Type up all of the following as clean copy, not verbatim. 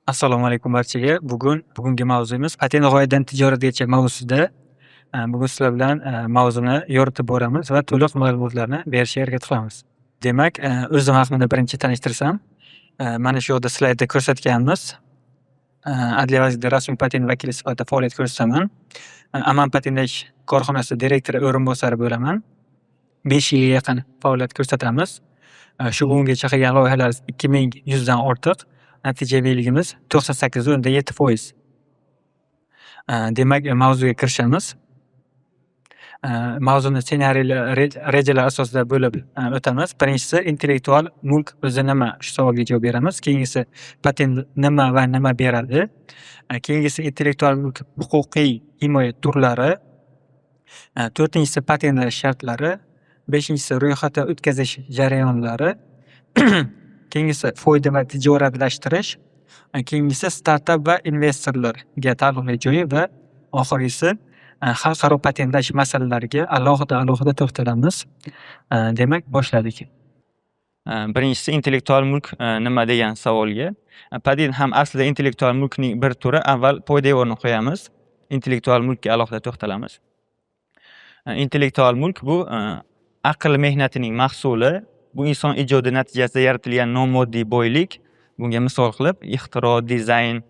Assalomu alaykum barchaga. Bugungi mavzuimiz patent g'oyadan tijoratgacha mavzusida. Bugun sizlar bilan mavzuni yoritib boramiz va to'liq ma'lumotlarni berishga harakat qilamiz. Demak, o'zim haqimda birinchi tanishtirsam, mana shu yerda slaydda ko'rsatganimiz Adliya vazirligida rasmiy patent vakili sifatida faoliyat ko'rsataman. Aman patentlash korxonasi direktori o'rinbosari bo'laman. 5 yilga yaqin faoliyat ko'rsatamiz. Shu bugungacha qilgan loyihalar 2100 dan ortiq. Natijaviyligimiz 98.7%. Demak, mavzuga kirishamiz. Mavzuni ssenariylar, rejalar asosida bo'lib o'tamiz. Birinchisi intellektual mulk o'zi nima? Shu savolga javob beramiz. Keyingisi patent nima va nima beradi? Keyingisi intellektual mulk huquqiy himoya turlari. To'rtinchisi patentlash shartlari. Beshinchisi ro'yxatdan o'tkazish jarayonlari. Keyingisi foyda va tijoratlashtirish. Keyingisi startap va investorlarga taalluqli joyi va oxirgisi xalqaro patentlash masalalariga alohida to'xtalamiz. Demak, boshladik. Birinchisi intellektual mulk nima degan savolga. Patent ham aslida intellektual mulkning bir turi. Avval poydevorni qo'yamiz. Intellektual mulkka alohida to'xtalamiz. Intellektual mulk bu aql mehnatining mahsuli. Bu inson ijodi natijasida yaratilgan nomoddiy boylik. Bunga misol qilib, ixtiro, dizayn,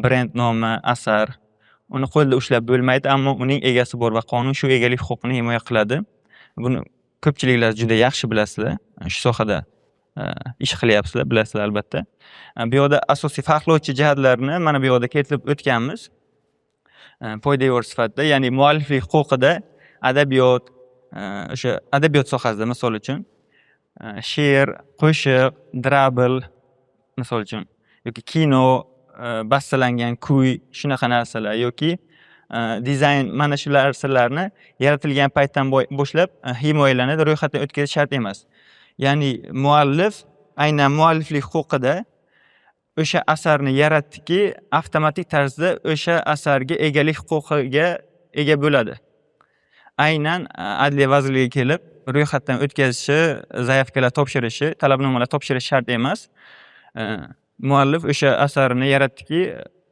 brend nomi, asar. Uni qo'lda ushlab bo'lmaydi, ammo uning egasi bor va qonun shu egalik huquqini himoya qiladi. Buni ko'pchiliklar juda yaxshi bilasizlar. Shu sohada ish qilyapsizlar, bilasizlar albatta. Bu yerda asosiy farqlovchi jihatlarni mana bu yerda keltirib o'tganmiz. Poydevor sifatida, ya'ni mualliflik huquqida adabiyot, o'sha adabiyot sohasida misol uchun she'r, qo'shiq, drabl misol uchun yoki kino, bastalangan kuy, shunaqa narsalar yoki dizayn, mana shu narsalarni yaratilgan paytdan boshlab himoyalanadi, ro'yxatdan o'tkazish shart emas. Ya'ni muallif aynan mualliflik huquqida o'sha asarni yaratdiki, avtomatik tarzda o'sha asarga egalik huquqiga ega bo'ladi. Aynan Adliya vazirligiga kelib ro'yxatdan o'tkazishi, zaявкаlar topshirishi, talabnomalar topshirish shart emas. Muallif o'sha asarini yaratdiki,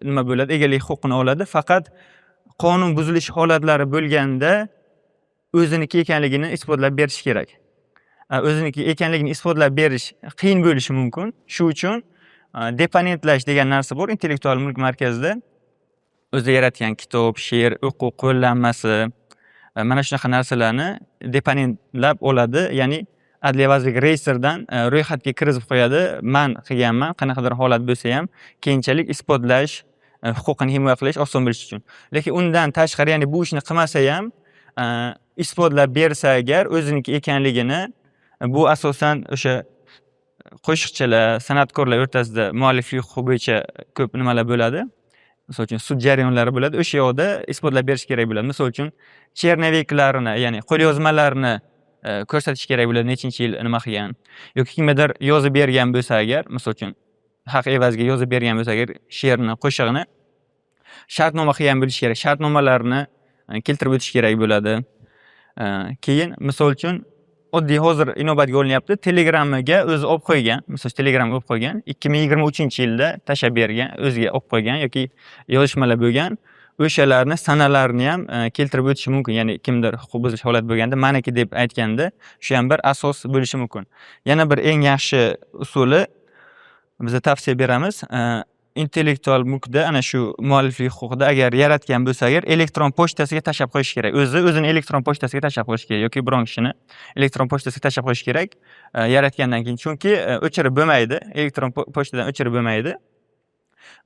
nima bo'ladi? Egalik huquqini oladi. Faqat qonun buzilish holatlari bo'lganda o'ziniki ekanligini isbotlab berish kerak. O'ziniki ekanligini isbotlab berish qiyin bo'lishi mumkin. Shu uchun deponentlash degan narsa bor intellektual mulk markazida. O'zi yaratgan kitob, she'r, o'quv qo'llanmasi, mana shunaqa narsalarni deponentlab oladi. Ya'ni Adliya vazirligi reyestrdan ro'yxatga kiritib qo'yadi. Men qilganman, qanaqadir holat bo'lsa ham keyinchalik isbotlash, huquqini himoya qilish oson bo'lishi uchun. Lekin undan tashqari, ya'ni bu ishni qilmasa ham isbotlab bersa agar o'ziniki ekanligini, bu asosan o'sha qo'shiqchilar, san'atkorlar o'rtasida mualliflik huquqi bo'yicha ko'p nimalar bo'ladi. Misol uchun sud jarayonlari bo'ladi. O'sha yoqda isbotlab berish kerak bo'ladi. Misol uchun chernoviklarini, ya'ni qo'lyozmalarni ko'rsatish kerak bo'ladi, nechinchi yil nima qilgan. Yoki kimgadir yozib bergan bo'lsa agar, misol uchun haq evaziga yozib bergan bo'lsa agar she'rni, qo'shiqni shartnoma qilgan bo'lishi kerak. Shartnomalarni keltirib o'tish kerak bo'ladi. Keyin misol uchun oddiy hozir inobatga olinyapti. Telegrammaga o'zi olib qo'ygan, misol Telegramga olib qo'ygan, 2023-yilda tashab bergan, o'ziga olib qo'ygan yoki yozishmalar bo'lgan. O'shalarni sanalarni ham keltirib o'tishi mumkin. Ya'ni kimdir huquq buzish holat bo'lganda, meniki deb aytganda, shu ham bir asos bo'lishi mumkin. Yana bir eng yaxshi usuli biz tavsiya beramiz. Intellektual mulkda ana shu mualliflik huquqida agar yaratgan bo'lsa agar elektron pochtasiga tashab qo'yish kerak. O'zini elektron pochtasiga tashab qo'yish kerak yoki biron kishini elektron pochtasiga tashab qo'yish kerak yaratgandan keyin. Chunki o'chirib bo'lmaydi, elektron pochtadan o'chirib bo'lmaydi.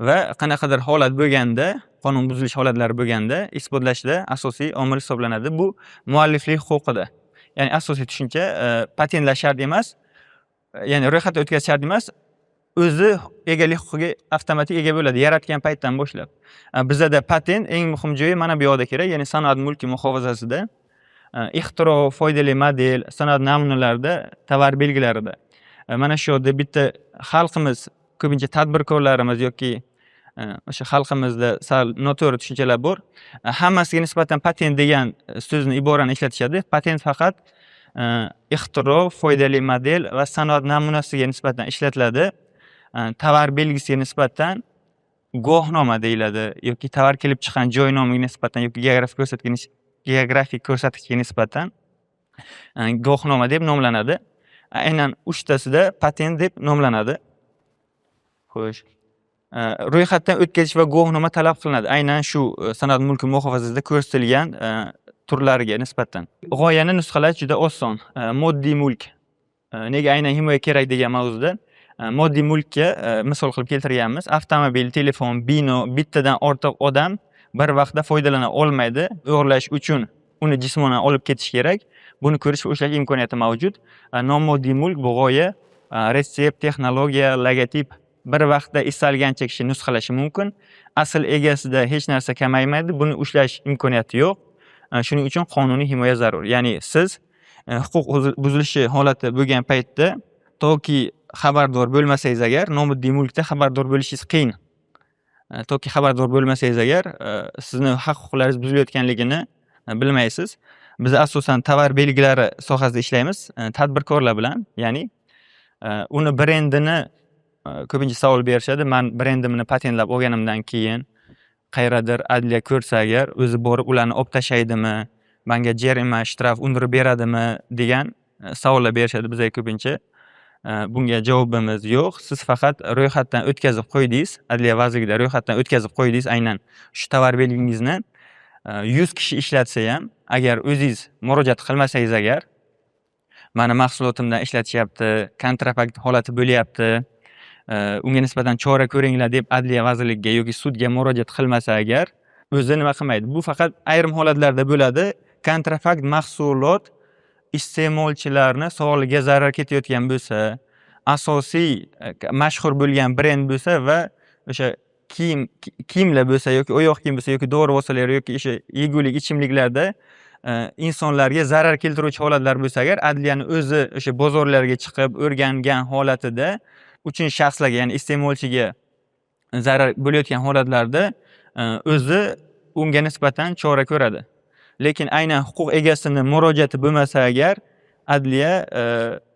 Va qanaqadir holat bo'lganda, qonun buzilish holatlari bo'lganda isbotlashda asosiy omil hisoblanadi. Bu mualliflik huquqida. Ya'ni asosiy tushuncha patentlash shart emas, ya'ni ro'yxatdan o'tkazish shart emas. O'zi egalik huquqiga avtomatik ega bo'ladi yaratgan paytdan boshlab. Bizda patent eng muhim joyi mana bu yoqda kerak, ya'ni sanoat mulki muhofazasida, ixtiro, foydali model, sanoat namunalarida, tovar belgilarida. Mana shu yerda bitta xalqimiz, ko'pincha tadbirkorlarimiz yoki o'sha xalqimizda sal noto'g'ri tushunchalar bor. Hammasiga nisbatan patent degan so'zni, iborani ishlatishadi. Patent faqat ixtiro, foydali model va sanoat namunasiga nisbatan ishlatiladi. Tovar belgisiga nisbatan guvohnoma deyiladi yoki tovar kelib chiqqan joy nomiga nisbatan yoki geografik ko'rsatkichga nisbatan guvohnoma deb nomlanadi. Aynan 3tasida patent deb nomlanadi. Xo'sh. Ro'yxatdan o'tkazish va guvohnoma talab qilinadi. Aynan shu sanoat mulki muhofazasida ko'rsatilgan turlariga nisbatan. G'oyani nusxalash juda oson. Moddiy mulk nega aynan himoya kerak degan mavzuda moddiy mulkka misol qilib keltirganmiz. Avtomobil, telefon, bino, bittadan ortiq odam bir vaqtda foydalana olmaydi. O'g'irlash uchun uni jismonan olib ketish kerak. Buni ko'rish va ushlash imkoniyati mavjud. Nomoddiy mulk bu g'oya, retsept, texnologiya, logotip bir vaqtda istalgancha kishi nusxalashi mumkin. Asl egasida hech narsa kamaymaydi. Buni ushlash imkoniyati yo'q. Shuning uchun qonuniy himoya zarur. Ya'ni siz huquq buzilishi holati bo'lgan paytda toki xabardor bo'lmasangiz agar, nomoddiy mulkda xabardor bo'lishingiz qiyin. Toki xabardor bo'lmasangiz agar, sizni haq-huquqlaringiz buzilayotganligini bilmaysiz. Biz asosan tovar belgilari sohasida ishlaymiz, tadbirkorlar bilan, ya'ni uni brendini ko'pincha savol berishadi. Men brendimni patentlab olganimdan keyin qayerdir adliya ko'rsa agar, o'zi borib ularni olib tashlaydimi, menga jarima, shtraf undirib beradimi degan savollar berishadi bizga ko'pincha. Bunga javobimiz yo'q. Siz faqat ro'yxatdan o'tkazib qo'ydingiz, adliya vazirligida ro'yxatdan o'tkazib qo'ydingiz aynan shu tovar belgingizni 100 kishi ishlatsa ham, agar o'zingiz murojaat qilmasangiz agar, mani mahsulotimdan ishlatishyapti, kontrafakt holati bo'lyapti, unga nisbatan chora ko'ringlar deb adliya vazirligiga yoki sudga murojaat qilmasa agar, o'zi nima qilmaydi. Bu faqat ayrim holatlarda bo'ladi. Kontrafakt mahsulot iste'molchilarni sog'lig'iga zarar ketayotgan bo'lsa, asosiy mashhur bo'lgan brend bo'lsa va o'sha kiyimlar bo'lsa yoki oyoq kiyim bo'lsa yoki dori vositalar yoki o'sha yegulik ichimliklarda insonlarga zarar keltiruvchi holatlar bo'lsa agar, adliyani o'zi o'sha bozorlarga chiqib o'rgangan holatida uchinchi shaxslarga, ya'ni iste'molchiga zarar bo'layotgan holatlarda o'zi unga nisbatan chora ko'radi. Lekin aynan huquq egasini murojaati bo'lmasa agar, adliya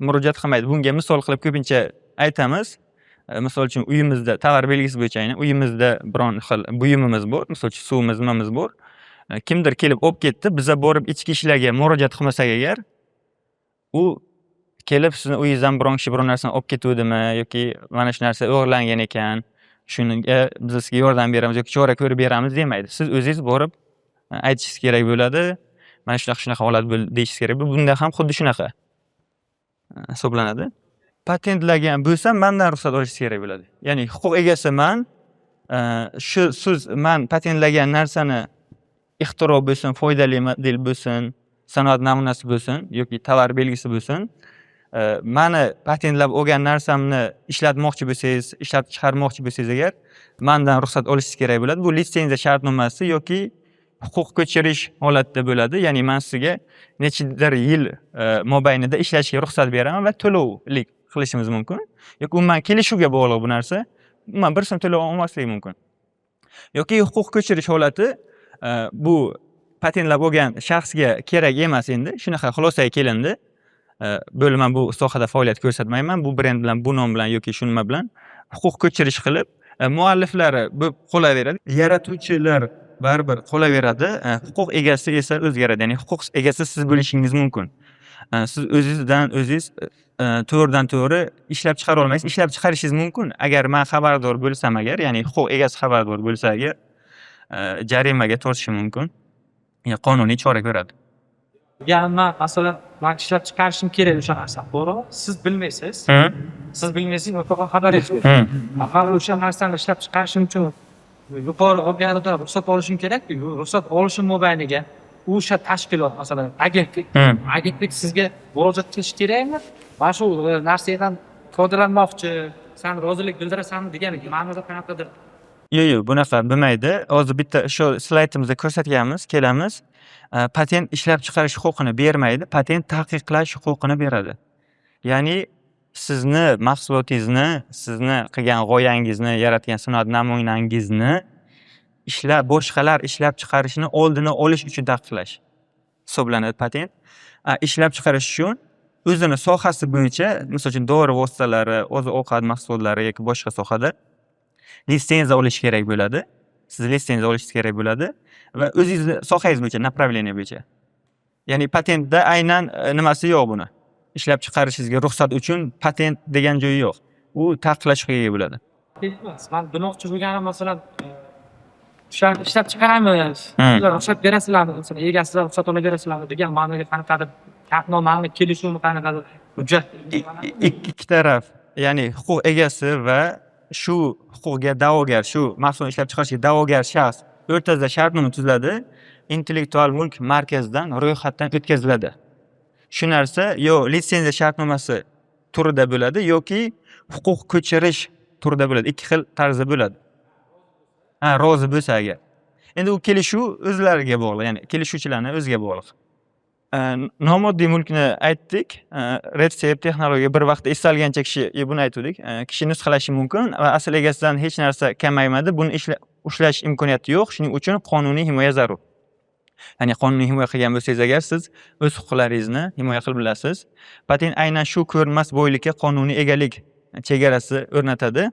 murojaat qilmaydi. Bunga misol qilib ko'pincha aytamiz. Misol uchun uyimizda tovar belgisi bo'yicha aynan uyimizda biron xil buyumimiz bor, misol uchun suvimiz, nimamiz bor. Kimdir kelib olib ketdi, biza borib ichki ishlarga murojaat qilmasak agar, u kelib sizni uyingizdan biron kishi biron narsani olib ketuvdimi yoki mana shu narsa o'g'irlangan ekan, shunga biz sizga yordam beramiz yoki chora ko'rib beramiz demaydi. Siz o'zingiz borib aytishingiz kerak bo'ladi. Mana shunaqa holat bo'ldi deyishingiz kerak. Bunda ham xuddi shunaqa hisoblanadi. Patentlagan bo'lsa, mendan ruxsat olishingiz kerak bo'ladi. Ya'ni huquq egasi siz men patentlagan narsani ixtiro bo'lsin, foydali model bo'lsin, sanoat namunasi bo'lsin yoki tovar belgisi bo'lsin, meni patentlab olgan narsamni ishlatmoqchi bo'lsangiz, ishlab chiqarmoqchi bo'lsangiz agar, mendan ruxsat olishingiz kerak bo'ladi. Bu litsenziya shartnomasi yoki huquq ko'chirish holatida bo'ladi. Ya'ni men sizga nechadir yil mobaynida ishlashga ruxsat beraman va to'lovlik qilishimiz mumkin. Yoki umuman kelishuvga bog'liq bu narsa. Umuman bir so'm to'lov olmaslik mumkin. Yoki huquq ko'chirish holati bu patentlab olgan shaxsga kerak emas endi. Shunaqa xulosaga kelindi. Bo'lman bu sohada faoliyat ko'rsatmayman. Bu brend bilan, bu nom bilan yoki shu nima bilan huquq ko'chirish qilib, mualliflari bo'lib qolaveradi. Yaratuvchilar baribir qolaveradi. Huquq egasi esa o'zgaradi. Ya'ni huquq egasi siz bo'lishingiz mumkin. Siz o'zingizdan o'zingiz to'g'ridan to'g'ri ishlab chiqara olmaysiz. Ishlab chiqarishingiz mumkin. Agar men xabardor bo'lsam agar, ya'ni huquq egasi xabardor bo'lsa agar, jarimaga tortishi mumkin. Ya'ni qonuniy chora ko'radi. Ya'ni masalan, men ishlab chiqarishim kerak o'sha narsa, to'g'rimi? Siz bilmaysiz. Siz bilmaysiz, mutlaqo xabaringiz yo'q. Axir o'sha narsani ishlab chiqarishim uchun yuqori organdan ruxsat olishim kerak-ku. Ruxsat olishim mobayniga o'sha tashkilot, masalan, agentlik sizga murojaat qilish kerakmi? Mana shu narsadan foydalanmoqchi, sen rozilik bildirasanmi degan ma'noda qanaqadir. Yo'q, bunaqa bo'lmaydi. Hozir bitta shu slaydimizda ko'rsatganmiz, kelamiz. Patent ishlab chiqarish huquqini bermaydi, patent taqiqlash huquqini beradi. Ya'ni sizni mahsulotingizni, sizni qilgan g'oyangizni, yaratgan sanoat namunangizni boshqalar ishlab chiqarishini oldini olish uchun taqiqlash hisoblanadi patent. Ishlab chiqarish uchun o'zini sohasi bo'yicha, masalan, dori vositalari, oziq-ovqat mahsulotlari yoki boshqa sohada litsenziya olish kerak bo'ladi. Siz litsenziya olishingiz kerak bo'ladi va o'zingizni sohangiz bo'yicha, направление bo'yicha. Ya'ni patentda aynan nimasi yo'q buni. Ishlab chiqarishingizga ruxsat uchun patent degan joyi yo'q. U taqiqlashga ega bo'ladi. Emas, men demoqchi bo'lganim masalan, o'sha ishlab chiqaramiz. Sizlar ruxsat berasizlarmi? Masalan, egasidan ruxsat olib berasizlarmi degan ma'noga qanaqadir shartnomani, kelishuvni qanaqadir hujjat. Ikki taraf, ya'ni huquq egasi va shu huquqga da'vogar, shu mahsulotni ishlab chiqarishga da'vogar shaxs o'rtasida shartnoma tuziladi. Intellektual mulk markazidan ro'yxatdan o'tkaziladi. Shu narsa yo litsenziya shartnomasi turida bo'ladi yoki huquq ko'chirish turida bo'ladi. Ikki xil tarzda bo'ladi. Rozi bo'lsa agar. Endi u kelishuv o'zlariga bog'liq, ya'ni kelishuvchilarning o'ziga bog'liq. Nomoddiy mulkni aytdik. Retsept texnologiya bir vaqtda istalgancha kishi buni aytdik. Kishi nusxalashi mumkin va asl egasidan hech narsa kamaymadi. Buni ushlash imkoniyati yo'q. Shuning uchun qonuniy himoya zarur. Ya'ni qonuniy himoya qilgan bo'lsangiz agar siz o'z huquqlaringizni himoya qilib bilasiz. Patent aynan shu ko'rinmas boylikka qonuniy egalik chegarasi o'rnatadi.